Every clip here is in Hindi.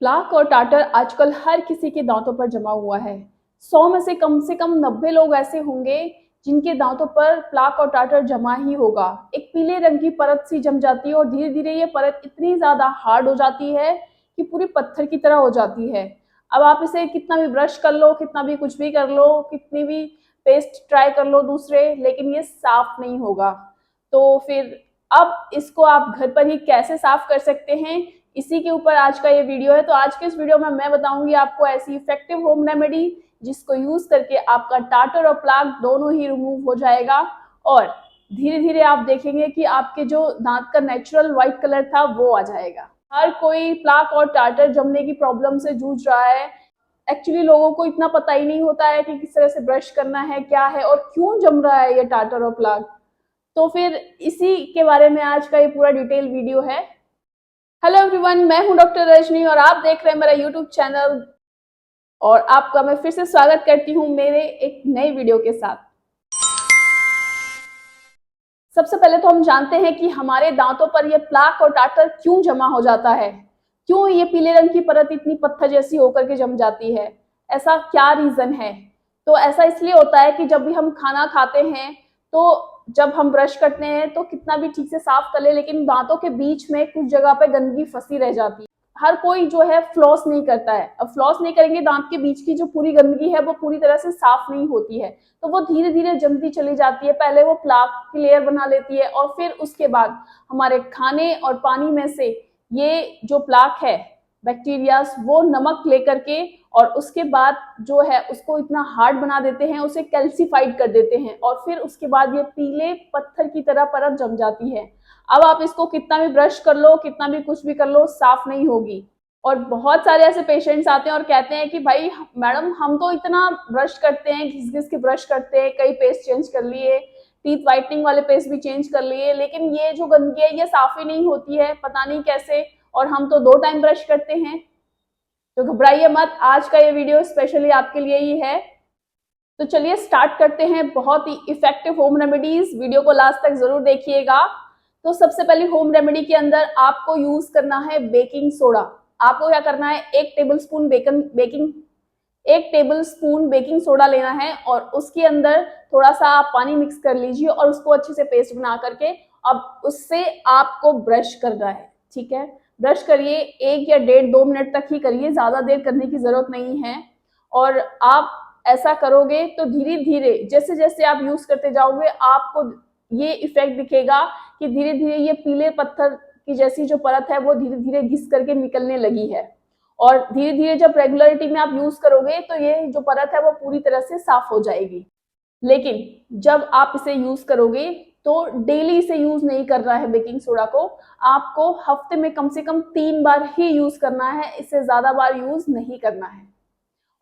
प्लाक और टाटर आजकल हर किसी के दांतों पर जमा हुआ है। 100 में से कम 90 लोग ऐसे होंगे जिनके दांतों पर प्लाक और टाटर जमा ही होगा। एक पीले रंग की परत सी जम जाती है और धीरे धीरे ये परत इतनी ज्यादा हार्ड हो जाती है कि पूरी पत्थर की तरह हो जाती है। अब आप इसे कितना भी ब्रश कर लो, कितना भी कुछ भी कर लो, कितनी भी पेस्ट ट्राई कर लो दूसरे, लेकिन ये साफ नहीं होगा। तो फिर अब इसको आप घर पर ही कैसे साफ कर सकते हैं, इसी के ऊपर आज का ये वीडियो है। तो आज के इस वीडियो में मैं बताऊंगी आपको ऐसी इफेक्टिव होम रेमेडी जिसको यूज करके आपका टाटर और प्लाक दोनों ही रिमूव हो जाएगा और धीरे धीरे आप देखेंगे कि आपके जो दांत का नेचुरल व्हाइट कलर था वो आ जाएगा। हर कोई प्लाक और टाटर जमने की प्रॉब्लम से जूझ रहा है। एक्चुअली लोगों को इतना पता ही नहीं होता है कि किस तरह से ब्रश करना है, क्या है और क्यों जम रहा है ये टाटर और प्लाक। तो फिर इसी के बारे में आज का ये पूरा डिटेल वीडियो है। हेलो एवरीवन, मैं हूं डॉक्टर रजनी और आप देख रहे हैं मेरा यूट्यूब चैनल और आपका मैं फिर से स्वागत करती हूं मेरे एक नए वीडियो के साथ। सबसे पहले तो हम जानते हैं कि हमारे दांतों पर ये प्लाक और टाटर क्यों जमा हो जाता है, क्यों ये पीले रंग की परत इतनी पत्थर जैसी होकर के जम जाती है, ऐसा क्या रीजन है। तो ऐसा इसलिए होता है कि जब भी हम खाना खाते हैं तो जब हम ब्रश करते हैं तो कितना भी ठीक से साफ कर ले, लेकिन दांतों के बीच में कुछ जगह पे गंदगी फंसी रह जाती है। हर कोई जो है फ्लॉस नहीं करता है। अब फ्लॉस नहीं करेंगे, दांत के बीच की जो पूरी गंदगी है वो पूरी तरह से साफ नहीं होती है, तो वो धीरे धीरे जमती चली जाती है। पहले वो प्लाक की लेयर बना लेती है और फिर उसके बाद हमारे खाने और पानी में से ये जो प्लाक है, बैक्टीरियाज, वो नमक लेकर के और उसके बाद जो है उसको इतना हार्ड बना देते हैं, उसे कैल्सिफाइड कर देते हैं और फिर उसके बाद ये पीले पत्थर की तरह परत जम जाती है। अब आप इसको कितना भी ब्रश कर लो, कितना भी कुछ भी कर लो, साफ नहीं होगी। और बहुत सारे ऐसे पेशेंट्स आते हैं और कहते हैं कि भाई मैडम हम तो इतना ब्रश करते हैं, घिस घिस के ब्रश करते हैं, कई पेस्ट चेंज कर लिए, टीथ वाइटनिंग वाले पेस्ट भी चेंज कर लिए, लेकिन ये जो गंदगी है ये साफ ही नहीं होती है, पता नहीं कैसे, और हम तो 2 टाइम ब्रश करते हैं। तो घबराइए मत, आज का ये वीडियो स्पेशली आपके लिए ही है। तो चलिए स्टार्ट करते हैं बहुत ही इफेक्टिव होम रेमेडीज। वीडियो को लास्ट तक जरूर देखिएगा। तो सबसे पहले होम रेमेडी के अंदर आपको यूज करना है बेकिंग सोडा। आपको क्या करना है, 1 टेबल स्पून बेकिंग सोडा लेना है और उसके अंदर थोड़ा सा आप पानी मिक्स कर लीजिए और उसको अच्छे से पेस्ट बना करके अब उससे आपको ब्रश करना है। ठीक है, ब्रश करिए, 1 या 1.5-2 मिनट तक ही करिए, ज्यादा देर करने की जरूरत नहीं है। और आप ऐसा करोगे तो धीरे धीरे जैसे जैसे आप यूज करते जाओगे आपको ये इफेक्ट दिखेगा कि धीरे धीरे ये पीले पत्थर की जैसी जो परत है वो धीरे धीरे घिस करके निकलने लगी है। और धीरे धीरे जब रेगुलरिटी में आप यूज करोगे तो ये जो परत है वो पूरी तरह से साफ हो जाएगी। लेकिन जब आप इसे यूज करोगे तो डेली इसे यूज नहीं करना है बेकिंग सोडा को। आपको हफ्ते में कम से कम 3 बार ही यूज करना है, इससे ज्यादा बार यूज नहीं करना है।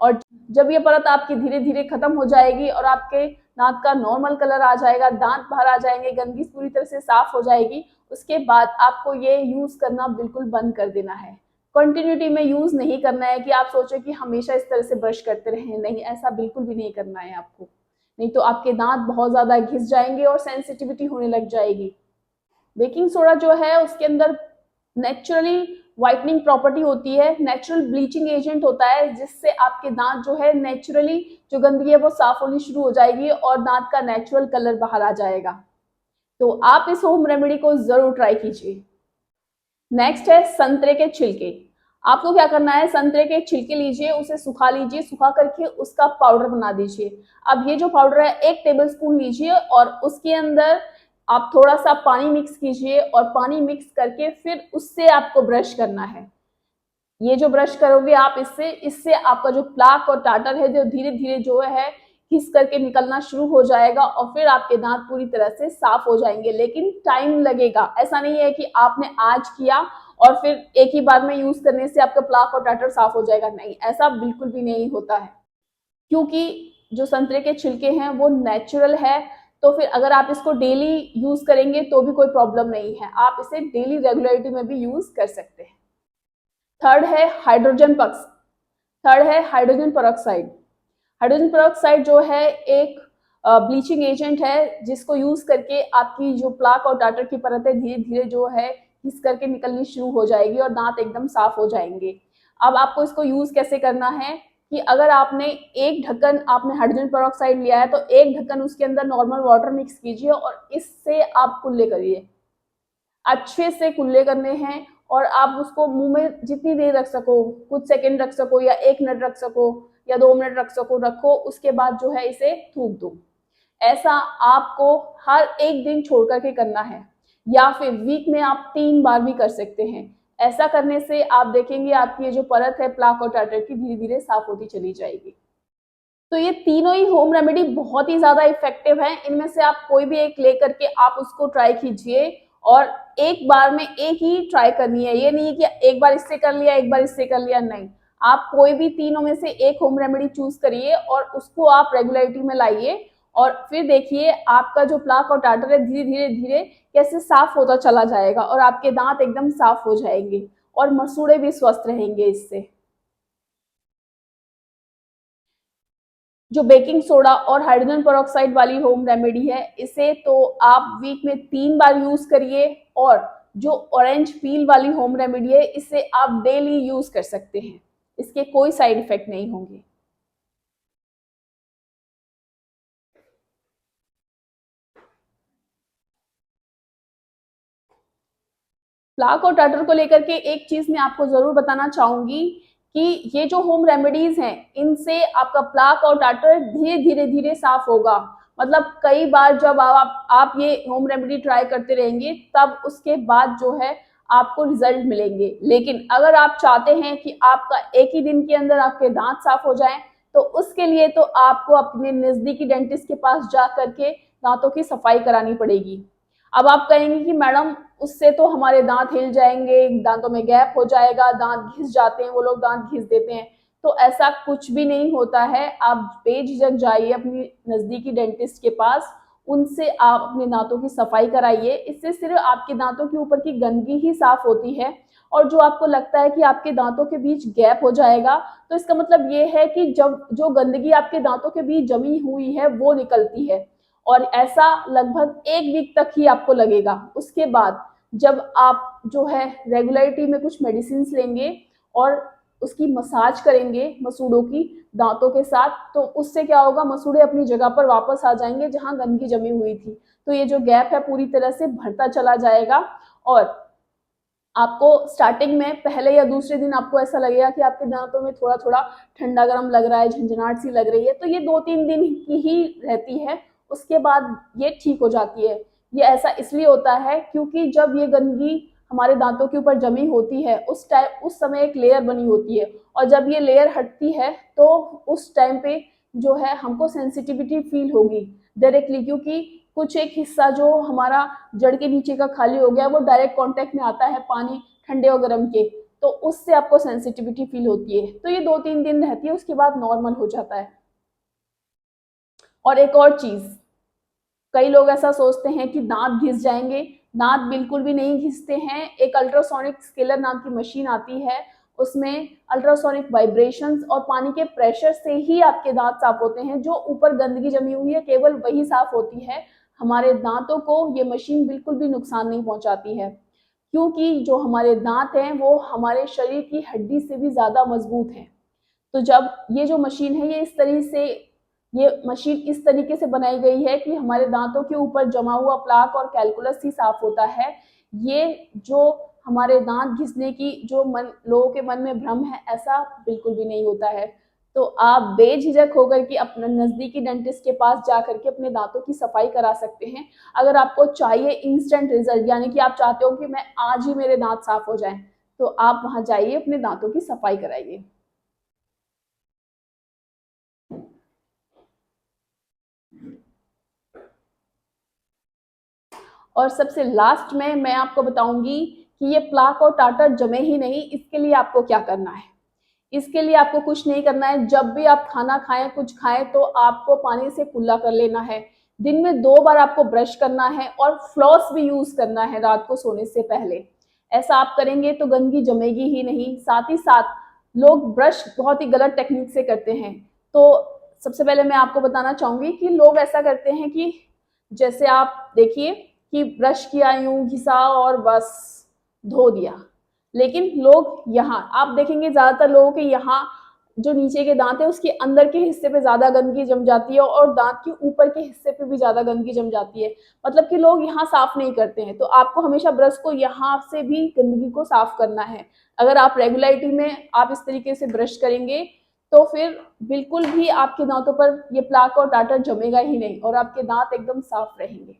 और जब ये परत आपकी धीरे धीरे खत्म हो जाएगी और आपके दांत का नॉर्मल कलर आ जाएगा, दांत बाहर आ जाएंगे, गंदगी पूरी तरह से साफ हो जाएगी, उसके बाद आपको ये यूज करना बिल्कुल बंद कर देना है। कंटिन्यूटी में यूज नहीं करना है कि आप सोचो कि हमेशा इस तरह से ब्रश करते रहें, नहीं, ऐसा बिल्कुल भी नहीं करना है आपको। नहीं तो आपके दांत बहुत ज्यादा घिस जाएंगे और सेंसिटिविटी होने लग जाएगी। बेकिंग सोडा जो है उसके अंदर नेचुरली व्हाइटनिंग प्रॉपर्टी होती है, नेचुरल ब्लीचिंग एजेंट होता है, जिससे आपके दांत जो है नेचुरली जो गंदगी है वो साफ होनी शुरू हो जाएगी और दांत का नेचुरल कलर बाहर आ जाएगा। तो आप इस होम रेमेडी को जरूर ट्राई कीजिए। नेक्स्ट है संतरे के छिलके। आपको क्या करना है, संतरे के छिलके लीजिए, उसे सुखा लीजिए, सुखा करके उसका पाउडर बना दीजिए। अब ये जो पाउडर है 1 टेबल स्पून लीजिए और उसके अंदर आप थोड़ा सा पानी मिक्स कीजिए और पानी मिक्स करके फिर उससे आपको ब्रश करना है। ये जो ब्रश करोगे आप इससे इससे आपका जो प्लाक और टाटर है जो धीरे धीरे जो है घिस करके निकलना शुरू हो जाएगा और फिर आपके दांत पूरी तरह से साफ हो जाएंगे। लेकिन टाइम लगेगा, ऐसा नहीं है कि आपने आज किया और फिर एक ही बार में यूज करने से आपका प्लाक और टाटर साफ हो जाएगा, नहीं, ऐसा बिल्कुल भी नहीं होता है। क्योंकि जो संतरे के छिलके हैं वो नेचुरल है, तो फिर अगर आप इसको डेली यूज करेंगे तो भी कोई प्रॉब्लम नहीं है, आप इसे डेली रेगुलरिटी में भी यूज कर सकते हैं। थर्ड है हाइड्रोजन पक्स। थर्ड है हाइड्रोजन पेरोक्साइड। हाइड्रोजन पेरोक्साइड जो है एक ब्लीचिंग एजेंट है जिसको यूज करके आपकी जो प्लाक और टाटर की परत है धीरे धीरे जो है घिस करके निकलनी शुरू हो जाएगी और दांत एकदम साफ हो जाएंगे। अब आपको इसको यूज कैसे करना है कि अगर आपने एक ढक्कन आपने हाइड्रोजन पेरोक्साइड लिया है तो एक ढक्कन उसके अंदर नॉर्मल वाटर मिक्स कीजिए और इससे आप कुल्ले करिए, अच्छे से कुल्ले करने हैं। और आप उसको मुंह में जितनी देर रख सको, कुछ सेकंड रख सको या 1 मिनट रख सको या 2 मिनट रख सको, रखो। उसके बाद जो है इसे थूक दो। ऐसा आपको हर एक दिन छोड़ करके करना है, या फिर वीक में आप 3 बार भी कर सकते हैं। ऐसा करने से आप देखेंगे आपकी ये जो परत है प्लाक और टार्टर की धीरे धीरे साफ होती चली जाएगी। तो ये तीनों ही होम रेमेडी बहुत ही ज्यादा इफेक्टिव है। इनमें से आप कोई भी एक लेकर के आप उसको ट्राई कीजिए और एक बार में एक ही ट्राई करनी है। ये नहीं है कि एक बार इससे कर लिया एक बार इससे कर लिया, नहीं। आप कोई भी तीनों में से एक होम रेमेडी चूज करिए और उसको आप रेगुलरिटी में लाइए और फिर देखिए आपका जो प्लाक और टार्टर है धीरे धीरे धीरे कैसे साफ होता चला जाएगा और आपके दांत एकदम साफ हो जाएंगे और मसूड़े भी स्वस्थ रहेंगे इससे। जो बेकिंग सोडा और हाइड्रोजन पेरोक्साइड वाली होम रेमेडी है, इसे तो आप वीक में 3 बार यूज करिए। और जो ऑरेंज पील वाली होम रेमेडी है, इसे आप डेली यूज कर सकते हैं, इसके कोई साइड इफेक्ट नहीं होंगे। प्लाक और टार्टर को लेकर के एक चीज मैं आपको जरूर बताना चाहूंगी कि ये जो होम रेमेडीज हैं, इनसे आपका प्लाक और टार्टर धीरे धीरे धीरे साफ होगा। मतलब कई बार जब आप ये होम रेमेडी ट्राई करते रहेंगे तब उसके बाद जो है आपको रिजल्ट मिलेंगे। लेकिन अगर आप चाहते हैं कि आपका एक ही दिन के अंदर आपके दांत साफ हो जाएं, तो उसके लिए तो आपको अपने नजदीकी डेंटिस्ट के पास जा करके दांतों की सफाई करानी पड़ेगी। अब आप कहेंगे कि मैडम उससे तो हमारे दांत हिल जाएंगे, दांतों में गैप हो जाएगा, दांत घिस जाते हैं, वो लोग दांत घिस देते हैं। तो ऐसा कुछ भी नहीं होता है। आप बेझिझक जाइए अपनी नजदीकी डेंटिस्ट के पास, उनसे आप अपने दांतों की सफाई कराइए। इससे सिर्फ आपके दांतों के ऊपर की गंदगी ही साफ होती है। और जो आपको लगता है कि आपके दांतों के बीच गैप हो जाएगा, तो इसका मतलब ये है कि जब जो गंदगी आपके दांतों के बीच जमी हुई है वो निकलती है। और ऐसा लगभग 1 वीक तक ही आपको लगेगा। उसके बाद जब आप जो है रेगुलरिटी में कुछ मेडिसिन लेंगे और उसकी मसाज करेंगे मसूड़ों की दांतों के साथ, तो उससे क्या होगा, मसूड़े अपनी जगह पर वापस आ जाएंगे जहां गंदगी जमी हुई थी। तो ये जो गैप है पूरी तरह से भरता चला जाएगा। और आपको स्टार्टिंग में पहले या दूसरे दिन आपको ऐसा लगेगा कि आपके दांतों में थोड़ा थोड़ा ठंडा गर्म लग रहा है, झंझनाहट सी लग रही है। तो ये 2-3 दिन की ही रहती है, उसके बाद ये ठीक हो जाती है। ये ऐसा इसलिए होता है क्योंकि जब ये गंदगी हमारे दांतों के ऊपर जमी होती है उस समय एक लेयर बनी होती है। और जब ये लेयर हटती है तो उस टाइम पे जो है हमको सेंसिटिविटी फील होगी डायरेक्टली, क्योंकि कुछ एक हिस्सा जो हमारा जड़ के नीचे का खाली हो गया वो डायरेक्ट कांटेक्ट में आता है पानी ठंडे और गर्म के, तो उससे आपको सेंसिटिविटी फील होती है। तो ये 2-3 दिन रहती है, उसके बाद नॉर्मल हो जाता है। और एक और चीज, कई लोग ऐसा सोचते हैं कि दांत घिस जाएंगे। दांत बिल्कुल भी नहीं घिसते हैं। एक अल्ट्रासोनिक स्केलर नाम की मशीन आती है, उसमें अल्ट्रासोनिक वाइब्रेशंस और पानी के प्रेशर से ही आपके दांत साफ होते हैं। जो ऊपर गंदगी जमी हुई है केवल वही साफ होती है। हमारे दांतों को ये मशीन बिल्कुल भी नुकसान नहीं पहुंचाती है, क्योंकि जो हमारे दांत हैं वो हमारे शरीर की हड्डी से भी ज्यादा मजबूत है। तो जब ये जो मशीन है ये मशीन इस तरीके से बनाई गई है कि हमारे दांतों के ऊपर जमा हुआ प्लाक और कैलकुलस ही साफ होता है। ये जो हमारे दांत घिसने की जो लोगों के मन में भ्रम है, ऐसा बिल्कुल भी नहीं होता है। तो आप बेझिझक होकर के अपने नजदीकी डेंटिस्ट के पास जा करके अपने दांतों की सफाई करा सकते हैं। अगर आपको चाहिए इंस्टेंट रिजल्ट, यानी कि आप चाहते हो कि मैं आज ही मेरे दांत साफ हो जाएं, तो आप वहां जाइए, अपने दांतों की सफाई कराइए। और सबसे लास्ट में मैं आपको बताऊंगी कि ये प्लाक और टार्टर जमे ही नहीं, इसके लिए आपको क्या करना है। इसके लिए आपको कुछ नहीं करना है। जब भी आप खाना खाएं, कुछ खाएं, तो आपको पानी से कुल्ला कर लेना है। दिन में 2 बार आपको ब्रश करना है और फ्लॉस भी यूज करना है रात को सोने से पहले। ऐसा आप करेंगे तो गंदगी जमेगी ही नहीं। साथ ही साथ लोग ब्रश बहुत ही गलत टेक्निक से करते हैं। तो सबसे पहले मैं आपको बताना चाहूंगी कि लोग ऐसा करते हैं कि जैसे आप देखिए कि ब्रश किया, यूं घिसा और बस धो दिया। लेकिन लोग यहाँ आप देखेंगे ज्यादातर लोगों के यहाँ जो नीचे के दांत है उसके अंदर के हिस्से पे ज्यादा गंदगी जम जाती है और दांत के ऊपर के हिस्से पे भी ज्यादा गंदगी जम जाती है, मतलब कि लोग यहाँ साफ नहीं करते हैं। तो आपको हमेशा ब्रश को यहाँ से भी गंदगी को साफ करना है। अगर आप रेगुलरिटी में आप इस तरीके से ब्रश करेंगे तो फिर बिल्कुल भी आपके दांतों पर ये प्लाक और टाटर जमेगा ही नहीं और आपके दांत एकदम साफ रहेंगे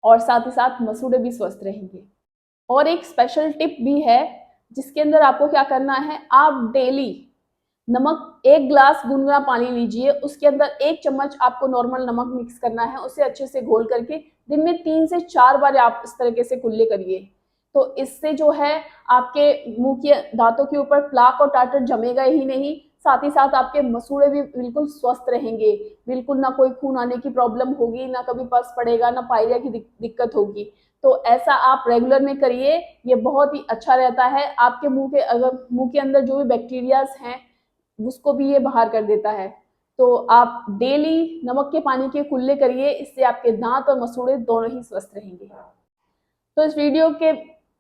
और साथ ही साथ मसूड़े भी स्वस्थ रहेंगे। और एक स्पेशल टिप भी है जिसके अंदर आपको क्या करना है, आप डेली नमक 1 ग्लास गुनगुना पानी लीजिए, उसके अंदर 1 चम्मच आपको नॉर्मल नमक मिक्स करना है, उसे अच्छे से घोल करके दिन में 3 से 4 बार आप इस तरीके से कुल्ले करिए। तो इससे जो है आपके मुंह के दांतों के ऊपर प्लाक और टाटर जमेगा ही नहीं, साथ ही साथ आपके मसूड़े भी बिल्कुल स्वस्थ रहेंगे, बिल्कुल ना कोई खून आने की प्रॉब्लम होगी, ना कभी पस पड़ेगा, ना पायरिया की दिक्कत होगी। तो ऐसा आप रेगुलर में करिए, ये बहुत ही अच्छा रहता है। आपके मुंह के अंदर जो भी बैक्टीरियाज हैं उसको भी ये बाहर कर देता है। तो आप डेली नमक के पानी के कुल्ले करिए, इससे आपके दांत और मसूड़े दोनों ही स्वस्थ रहेंगे। तो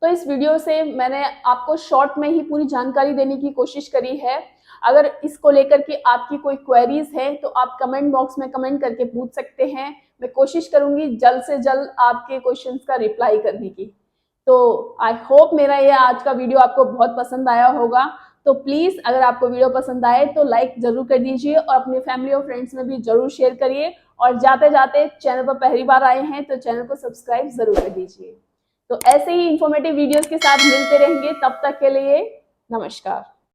इस वीडियो से मैंने आपको शॉर्ट में ही पूरी जानकारी देने की कोशिश करी है। अगर इसको लेकर के आपकी कोई क्वेरीज है तो आप कमेंट बॉक्स में कमेंट करके पूछ सकते हैं, मैं कोशिश करूंगी जल्द से जल्द आपके क्वेश्चंस का रिप्लाई करने की। तो आई होप मेरा ये आज का वीडियो आपको बहुत पसंद आया होगा। तो प्लीज अगर आपको वीडियो पसंद आए तो लाइक जरूर कर दीजिए और अपने फैमिली और फ्रेंड्स में भी जरूर शेयर करिए, और जाते जाते चैनल पर पहली बार आए हैं तो चैनल को सब्सक्राइब जरूर कर दीजिए। तो ऐसे ही इंफॉर्मेटिव वीडियोस के साथ मिलते रहेंगे, तब तक के लिए नमस्कार।